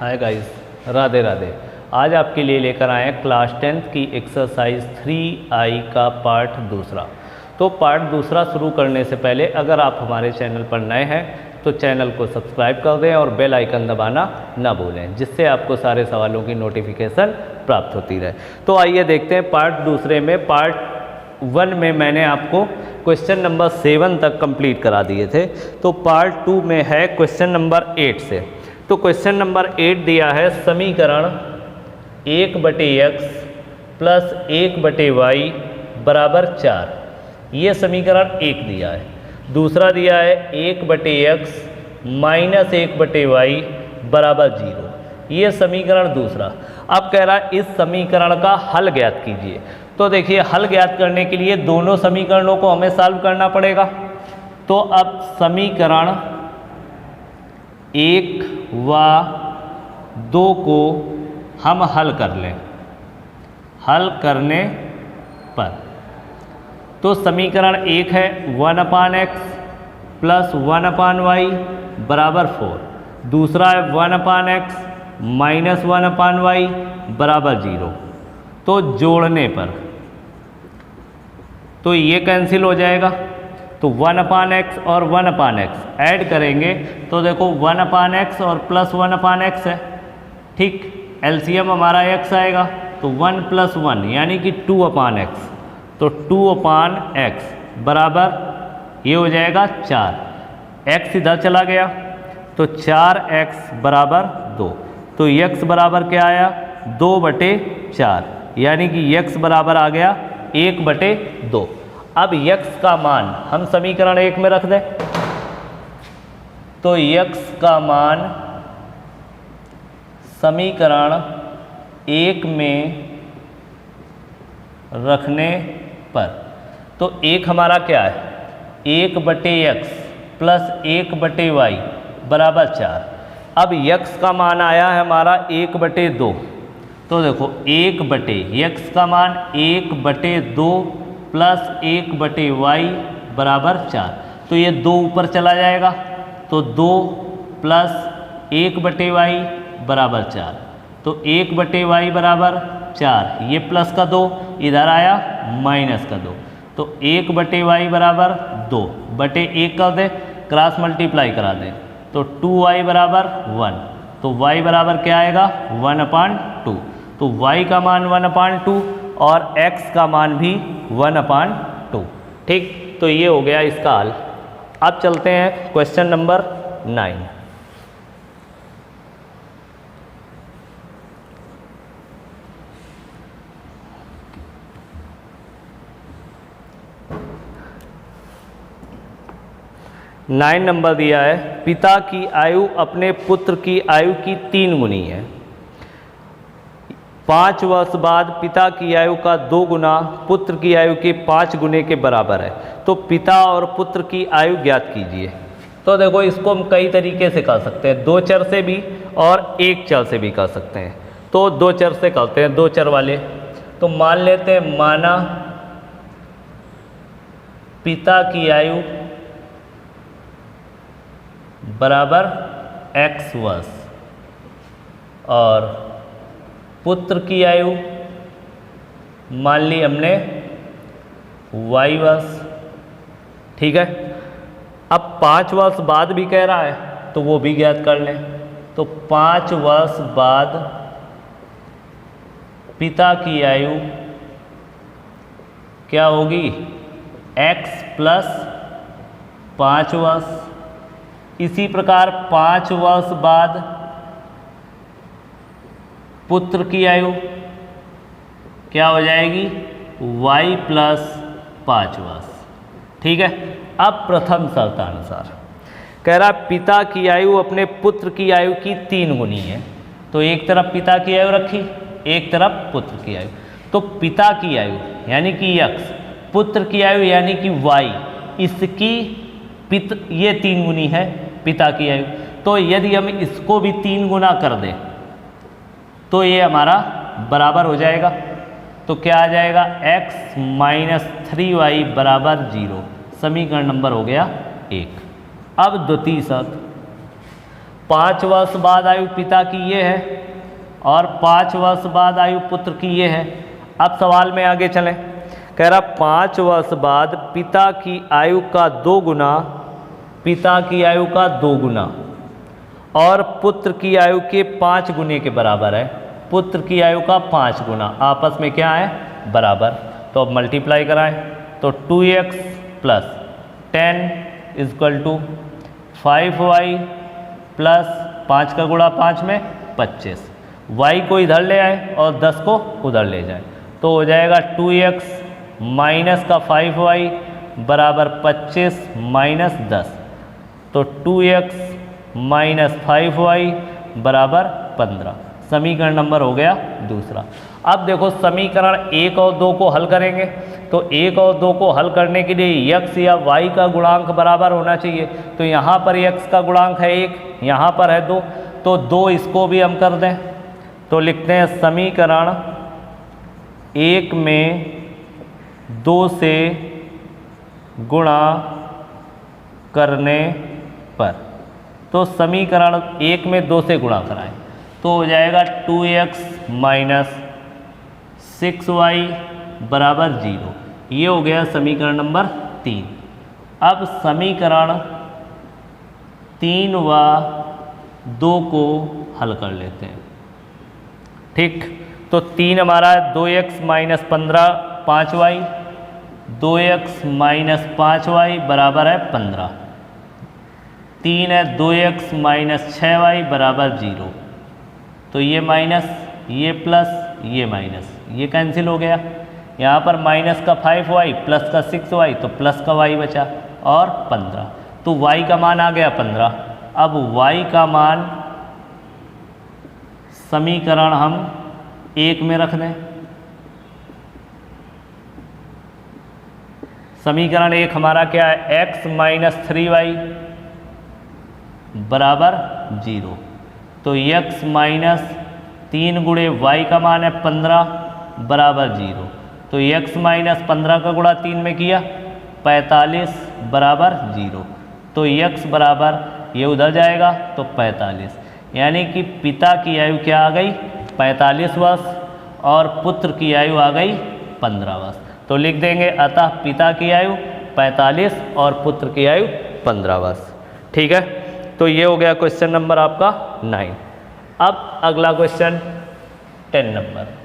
Hi guys, Radhe Radhe. आज आपके लिए लेकर आए हैं क्लास 10th की एक्सरसाइज 3I का पार्ट दूसरा। तो पार्ट दूसरा शुरू करने से पहले अगर आप हमारे चैनल पर नए हैं तो चैनल को सब्सक्राइब कर दें और बेल आइकन दबाना ना भूलें, जिससे आपको सारे सवालों की नोटिफिकेशन प्राप्त होती रहे। तो आइए देखते हैं पार्ट दूसरे में। पार्ट 1 में मैंने आपको क्वेश्चन नंबर 7 तक कंप्लीट करा दिए थे। तो पार्ट 2 में है क्वेश्चन नंबर 8 से। तो क्वेश्चन नंबर 8 दिया है समीकरण 1/x प्लस 1/y बराबर 4। ये समीकरण 1 दिया है। दूसरा दिया है 1/x माइनस 1/y बराबर 0। ये समीकरण दूसरा। अब कह रहा है इस समीकरण का हल ज्ञात कीजिए। तो देखिए, हल ज्ञात करने के लिए दोनों समीकरणों को हमें सॉल्व करना पड़ेगा। तो अब समीकरण 1 व 2 को हम हल कर लें। हल करने पर तो समीकरण 1 है 1/x प्लस 1/y बराबर 4। दूसरा है 1/x माइनस 1/y बराबर 0। तो जोड़ने पर तो ये कैंसिल हो जाएगा। तो 1/x और 1/x ऐड करेंगे तो देखो 1/x और प्लस 1/x है, ठीक। एलसीएम हमारा x आएगा तो 1 + 1 यानी कि 2/x। तो 2/x बराबर ये हो जाएगा 4। x इधर चला गया तो 4x बराबर 2। तो x बराबर क्या आया 2/4, यानी कि x बराबर आ गया 1/2। अब x का मान हम समीकरण 1 में रख दें। तो x का मान समीकरण 1 में रखने पर तो 1 हमारा क्या है 1/x प्लस 1/y बराबर 4। अब x का मान आया है हमारा 1/2। तो देखो x का मान 1/2 प्लस 1/y बराबर 4। तो ये 2 ऊपर चला जाएगा तो 2 प्लस 1/y बराबर 4। तो 1/y बराबर 4, ये प्लस का 2 इधर आया माइनस का 2। तो 1/y बराबर 2/1 कर दे, क्रॉस मल्टीप्लाई करा दे तो 2y बराबर 1। तो y बराबर क्या आएगा 1/2। तो y का मान 1/2 और x का मान भी 1/2, ठीक। तो ये हो गया इसका हल। अब चलते हैं क्वेश्चन नंबर 9। नंबर दिया है पिता की आयु अपने पुत्र की आयु की 3 गुनी है। 5 वर्ष बाद पिता की आयु का 2 गुना पुत्र की आयु के 5 गुने के बराबर है। तो पिता और पुत्र की आयु ज्ञात कीजिए। तो देखो, इसको हम कई तरीके से कर सकते हैं, 2 चर से भी और 1 चर से भी कर सकते हैं। तो 2 चर से करते हैं, 2 चर वाले। तो मान लेते हैं, माना पिता की आयु बराबर x वर्ष और पुत्र की आयु मान ली हमने y वर्ष, ठीक है। अब 5 वर्ष बाद भी कह रहा है तो वो भी ज्ञात कर लें। तो 5 वर्ष बाद पिता की आयु क्या होगी x प्लस 5 वर्ष। इसी प्रकार 5 वर्ष बाद पुत्र की आयु क्या हो जाएगी y प्लस 5 वर्ष, ठीक है। अब प्रथम शर्तानुसार कह रहा पिता की आयु अपने पुत्र की आयु की 3 गुनी है। तो एक तरफ पिता की आयु रखी, एक तरफ पुत्र की आयु। तो पिता की आयु यानी कि x, पुत्र की आयु यानी कि y, इसकी ये 3 गुनी है पिता की आयु। तो यदि हम इसको भी 3 गुना कर दें तो ये हमारा बराबर हो जाएगा। तो क्या आ जाएगा x माइनस 3y बराबर 0। समीकरण नंबर हो गया 1। अब द्वितीय शर्त 5 वर्ष बाद आयु पिता की ये है और 5 वर्ष बाद आयु पुत्र की ये है। अब सवाल में आगे चलें। कह रहा 5 वर्ष बाद पिता की आयु का 2 गुना, पिता की आयु का 2 गुना और पुत्र की आयु के 5 गुने के बराबर है। पुत्र की आयु का 5 गुना, आपस में क्या है, बराबर। तो अब मल्टीप्लाई कराएं तो 2x plus 10 equal to 5y plus 5 का गुणा 5 में 25। y को इधर ले आए और 10 को उधर ले जाए तो हो जाएगा 2x माइनस का 5y बराबर 25 माइनस 10। तो 2x माइनस 5y बराबर 15। समीकरण नंबर हो गया दूसरा। अब देखो समीकरण 1 और 2 को हल करेंगे तो 1 और 2 को हल करने के लिए x या y का गुणांक बराबर होना चाहिए। तो यहाँ पर x का गुणांक है 1, यहाँ पर है 2, तो 2 इसको भी हम कर दें तो लिखते हैं समीकरण 1 में 2 से गुणा करने पर, तो समीकरण 1 में 2 से गुणा कराएं तो हो जाएगा 2x माइनस 6y बराबर 0। ये हो गया समीकरण नंबर 3। अब समीकरण 3 व 2 को हल कर लेते हैं। ठीक, तो 3 हमारा 2x minus 15 5y, 2x minus 5y बराबर है 15। 3 है 2x माइनस 6y बराबर 0। तो ये माइनस, ये प्लस, ये माइनस, ये कैंसिल हो गया। यहाँ पर माइनस का 5y प्लस का 6y तो प्लस का y बचा और 15। तो y का मान आ गया 15। अब y का मान समीकरण हम 1 में रख दें। समीकरण 1 हमारा क्या है, x माइनस 3y बराबर 0। तो x माइनस 3 गुणे y का मान है 15 बराबर 0। तो x माइनस 15 का गुणा 3 में किया 45 बराबर 0। तो x बराबर ये उधर जाएगा तो 45, यानी कि पिता की आयु क्या आ गई 45 वर्ष और पुत्र की आयु आ गई 15 वर्ष। तो लिख देंगे अतः पिता की आयु 45 और पुत्र की आयु 15 वर्ष। ठीक है, तो ये हो गया क्वेश्चन नंबर आपका 9। अब अगला क्वेश्चन 10 नंबर।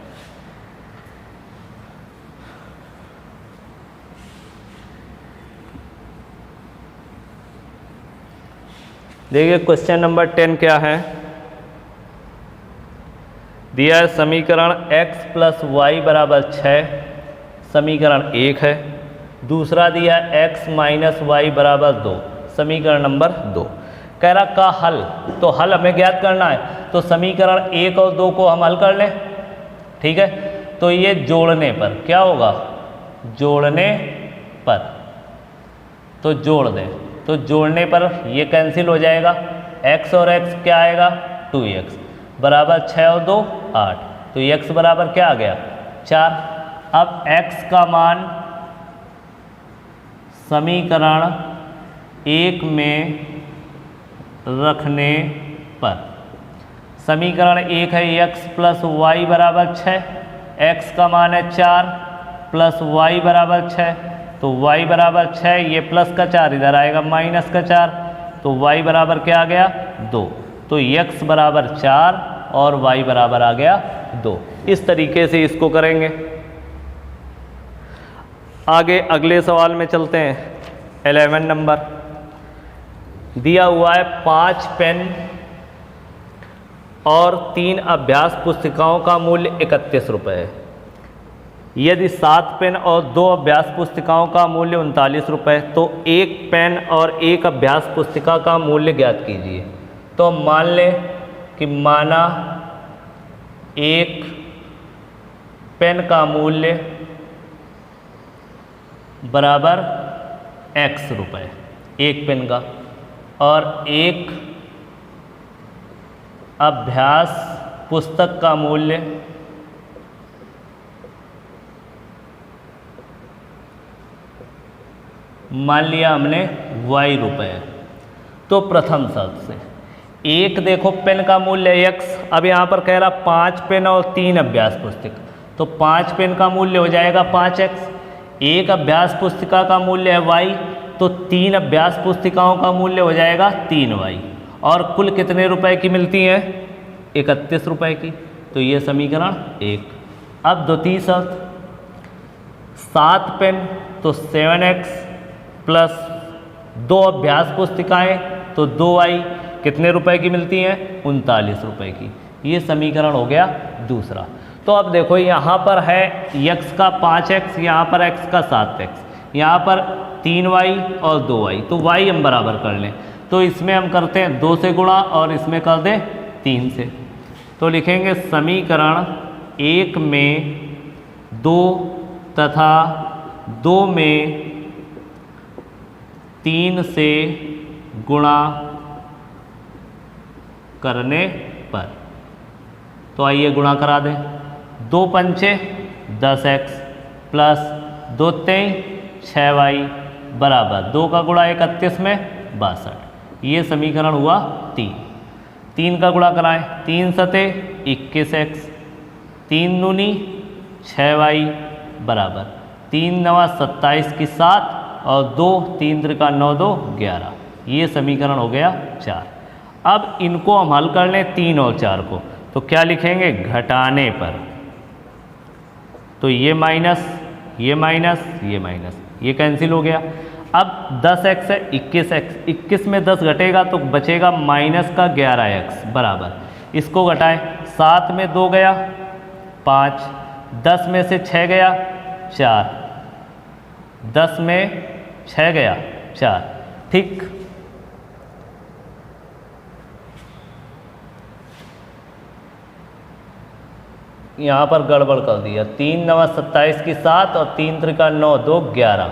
देखिए क्वेश्चन नंबर 10 क्या है, दिया है समीकरण x प्लस वाई बराबर 6, समीकरण 1 है। दूसरा दिया x माइनस वाई बराबर 2, समीकरण नंबर 2। कह रहा का हल, तो हल हमें ज्ञात करना है तो समीकरण 1 और 2 को हम हल कर लें। ठीक है, तो ये जोड़ने पर क्या होगा, जोड़ने पर तो जोड़ दें, तो जोड़ने पर ये कैंसिल हो जाएगा। x और x क्या आएगा 2x बराबर 6 और 2 8, तो x बराबर क्या आ गया 4। अब x का मान समीकरण 1 में रखने पर, समीकरण 1 है x प्लस वाई बराबर 6, x का मान है 4 प्लस वाई बराबर 6, तो y बराबर 6, ये प्लस का 4 इधर आएगा माइनस का 4, तो y बराबर क्या आ गया 2। तो x बराबर 4 और y बराबर आ गया 2। इस तरीके से इसको करेंगे। आगे अगले सवाल में चलते हैं। 11 नंबर दिया हुआ है 5 पेन और 3 अभ्यास पुस्तिकाओं का मूल्य 31 रुपये है। यदि 7 पेन और 2 अभ्यास पुस्तिकाओं का मूल्य 39 रुपये, तो 1 पेन और 1 अभ्यास पुस्तिका का मूल्य ज्ञात कीजिए। तो मान लें कि माना 1 पेन का मूल्य बराबर x रुपये, 1 पेन का, और 1 अभ्यास पुस्तक का मूल्य मान लिया हमने y रुपये। तो प्रथम शर्त से एक देखो पेन का मूल्य x, अब यहाँ पर कह रहा 5 पेन और 3 अभ्यास पुस्तक, तो 5 पेन का मूल्य हो जाएगा 5x, एक अभ्यास पुस्तिका का मूल्य है y, तो 3 अभ्यास पुस्तिकाओं का मूल्य हो जाएगा 3y, और कुल कितने रुपए की मिलती हैं? 31 रुपए की। तो ये समीकरण 1। अब द्वितीय शर्त, 7 पेन तो 7x प्लस 2 अभ्यास पुस्तिकाएं तो 2y, कितने रुपए की मिलती हैं? 39 रुपए की। ये समीकरण हो गया दूसरा। तो अब देखो यहाँ पर है x का 5x, यहाँ पर x का 7x, यहाँ पर 3y और 2y, तो y हम बराबर कर लें। तो इसमें हम करते हैं 2 से गुणा और इसमें कर दें 3 से। तो लिखेंगे समीकरण 1 में 2 तथा 2 में 3 से गुणा करने पर, तो आइए गुणा करा दें। 2 पंचे 10x प्लस 2 तेई 6y बराबर 2 का गुणा 31 में 62। ये समीकरण हुआ 3। 3 का गुणा कराएं, 3 सते 21x, 3 दूनी 6y बराबर 3 नवा 27 की 7 और 2 3 त्रिका 9 2 11। ये समीकरण हो गया 4। अब इनको हम हल कर लें 3 और 4 को, तो क्या लिखेंगे? घटाने पर, तो ये माइनस ये माइनस ये माइनस, ये कैंसिल हो गया। अब 10x है 21x, 21 में 10 घटेगा तो बचेगा माइनस का 11x बराबर, इसको घटाएं, 7 में 2 गया 5, 10 में से 6 गया 4, 10 में 6 गया 4, ठीक। यहाँ पर गड़बड़ कर दिया, 3 नवा 27 की 7 और 3 त्रिका 9 2 11।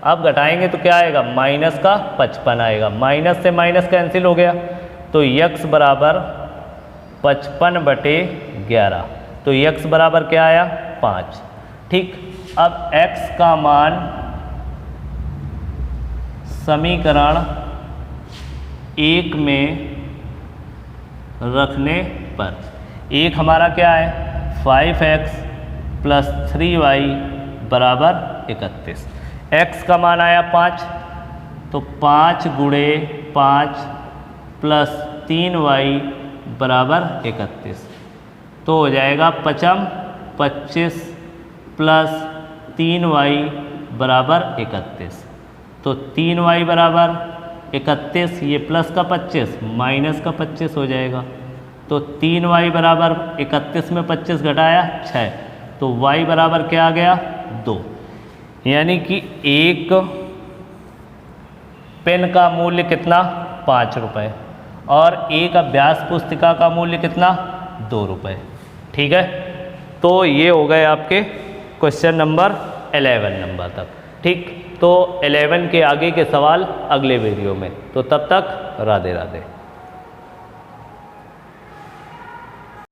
अब घटाएंगे तो क्या आएगा? माइनस का 55 आएगा, माइनस से माइनस कैंसिल हो गया, तो x बराबर 55/11, तो x बराबर क्या आया? 5, ठीक। अब x का मान समीकरण 1 में रखने पर, एक हमारा क्या है? 5x प्लस 3y बराबर 31। x का मान आया 5, तो 5 गुणे 5 प्लस 3y बराबर 31, तो हो जाएगा 25 प्लस 3y बराबर 31, तो 3y बराबर 31, ये प्लस का 25 माइनस का 25 हो जाएगा, तो 3y बराबर 31 में 25 घटाया 6, तो y बराबर क्या आ गया? 2। यानी कि एक पेन का मूल्य कितना? 5 रुपये, और एक अभ्यास पुस्तिका का मूल्य कितना? 2 रुपये, ठीक है। तो ये हो गए आपके क्वेश्चन नंबर 11 नंबर तक, ठीक। तो 11 के आगे के सवाल अगले वीडियो में, तो तब तक राधे राधे।